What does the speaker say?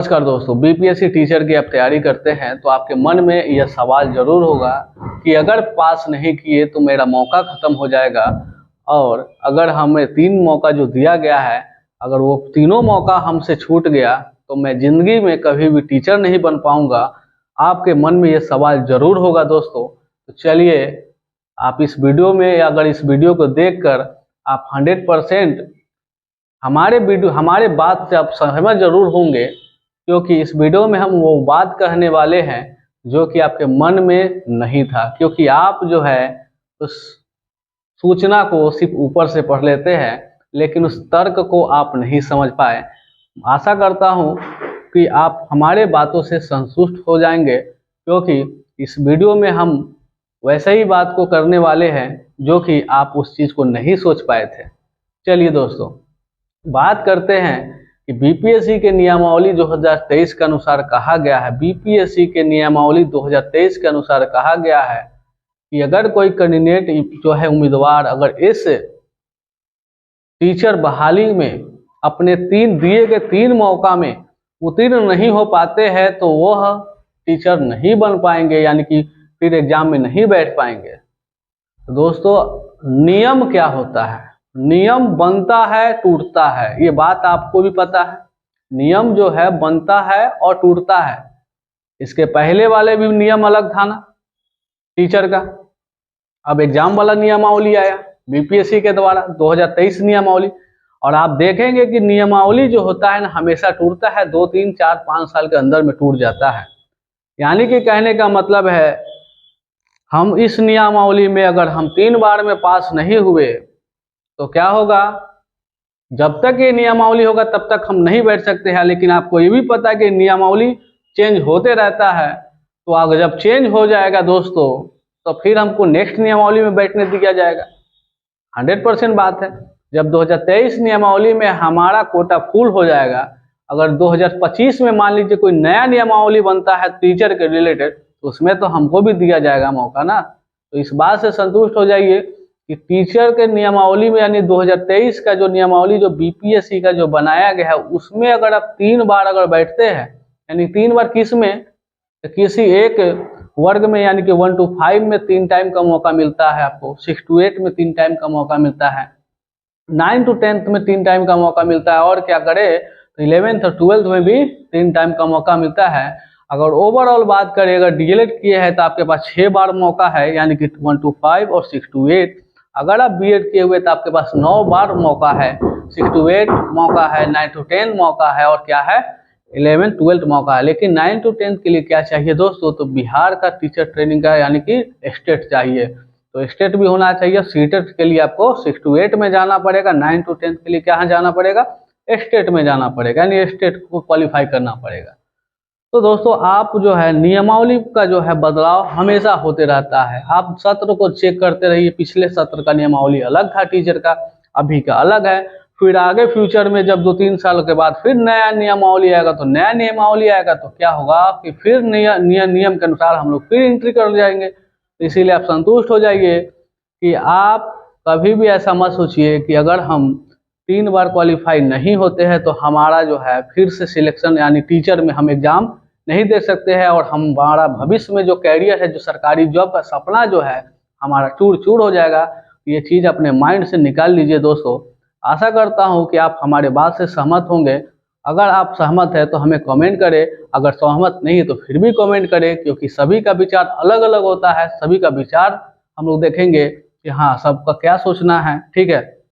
नमस्कार दोस्तों, BPSC teacher की आप तैयारी करते हैं तो आपके मन में यह सवाल जरूर होगा कि अगर पास नहीं किए तो मेरा मौका खत्म हो जाएगा, और अगर हमें 3 मौका जो दिया गया है, अगर वो तीनों मौका हमसे छूट गया तो मैं जिंदगी में कभी भी टीचर नहीं बन पाऊंगा। आपके मन में ये सवाल जरूर होगा दोस्तों। तो चलिए, आप इस वीडियो में, अगर इस वीडियो को देखकर आप 100% हमारे बात से आप सहमत जरूर होंगे, क्योंकि इस वीडियो में हम वो बात कहने वाले हैं जो कि आपके मन में नहीं था। क्योंकि आप जो है उस सूचना को सिर्फ ऊपर से पढ़ लेते हैं, लेकिन उस तर्क को आप नहीं समझ पाए। आशा करता हूं कि आप हमारे बातों से संतुष्ट हो जाएंगे, क्योंकि इस वीडियो में हम वैसे ही बात को करने वाले हैं जो कि आप उस चीज़ को नहीं सोच पाए थे। चलिए दोस्तों, बात करते हैं कि बीपीएससी के नियमावली 2023 के अनुसार कहा गया है। बीपीएससी के नियमावली 2023 के अनुसार कहा गया है कि अगर कोई कैंडिडेट जो है उम्मीदवार अगर इस टीचर बहाली में अपने दिए गए 3 मौका में उत्तीर्ण नहीं हो पाते हैं तो वह टीचर नहीं बन पाएंगे, यानी कि फिर एग्जाम में नहीं बैठ पाएंगे। तो दोस्तों, नियम क्या होता है? नियम बनता है, टूटता है, ये बात आपको भी पता है। नियम जो है बनता है और टूटता है। इसके पहले वाले भी नियम अलग था ना टीचर का। अब एग्जाम वाला नियमावली आया बीपीएससी के द्वारा 2023 नियमावली, और आप देखेंगे कि नियमावली जो होता है ना हमेशा टूटता है, 2, 3, 4, 5 साल के अंदर में टूट जाता है। यानी कि कहने का मतलब है, हम इस नियमावली में अगर हम 3 बार में पास नहीं हुए तो क्या होगा? जब तक ये नियमावली होगा तब तक हम नहीं बैठ सकते हैं। लेकिन आपको ये भी पता है कि नियमावली चेंज होते रहता है, तो अगर जब चेंज हो जाएगा दोस्तों तो फिर हमको नेक्स्ट नियमावली में बैठने दिया जाएगा। 100% बात है। जब 2023 नियमावली में हमारा कोटा फुल हो जाएगा, अगर 2025 में मान लीजिए कोई नया नियमावली बनता है टीचर के रिलेटेड, तो उसमें तो हमको भी दिया जाएगा मौका ना। तो इस बात से संतुष्ट हो जाइए कि टीचर के नियमावली में, यानी 2023 का जो नियमावली जो बीपीएससी का जो बनाया गया है, उसमें अगर आप 3 बार अगर बैठते हैं, यानी 3 बार किस में? तो किसी एक वर्ग में, यानी कि 1 to 5 में 3 टाइम का मौका मिलता है आपको, 6 to 8 में 3 टाइम का मौका मिलता है, 9 to 10th में 3 टाइम का मौका मिलता है, और क्या करे तो 11th और 12th में भी 3 टाइम का मौका मिलता है। अगर ओवरऑल बात करें, अगर डीएलएड किए हैं तो आपके पास 6 बार मौका है, यानी कि 1 to 5 और 6 to 8। अगर आप बीएड किए हुए तो आपके पास 9 बार मौका है, 6 to 8 मौका है, 9 to 10 मौका है, और क्या है 11th 12th मौका है। लेकिन 9 to 10 के लिए क्या चाहिए दोस्तों? तो बिहार का टीचर ट्रेनिंग का, यानी कि स्टेट चाहिए। तो स्टेट भी होना चाहिए। सीटेट के लिए आपको 6 to 8 में जाना पड़ेगा, 9 to 10 के लिए कहाँ जाना पड़ेगा? स्टेट में जाना पड़ेगा, यानी स्टेट को क्वालिफाई करना पड़ेगा। तो दोस्तों, आप जो है नियमावली का जो है बदलाव हमेशा होते रहता है। आप सत्र को चेक करते रहिए, पिछले सत्र का नियमावली अलग था टीचर का, अभी का अलग है। फिर आगे फ्यूचर में जब 2-3 साल के बाद फिर नया नियमावली आएगा, तो नया नियमावली आएगा तो क्या होगा कि फिर नियम के अनुसार हम लोग फिर एंट्री कर जाएंगे। तो इसीलिए आप संतुष्ट हो जाइए कि आप कभी भी ऐसा मत सोचिए कि अगर हम 3 बार क्वालिफाई नहीं होते हैं तो हमारा जो है फिर से सिलेक्शन, यानी टीचर में हम एग्जाम नहीं दे सकते हैं, और हमारा भविष्य में जो कैरियर है, जो सरकारी जॉब का सपना जो है हमारा चूर चूर हो जाएगा। ये चीज़ अपने माइंड से निकाल लीजिए दोस्तों। आशा करता हूं कि आप हमारे बात से सहमत होंगे। अगर आप सहमत है तो हमें कमेंट करें, अगर सहमत नहीं है तो फिर भी कमेंट करें, क्योंकि सभी का विचार अलग अलग होता है। सभी का विचार हम लोग देखेंगे कि हाँ, सबका क्या सोचना है। ठीक है।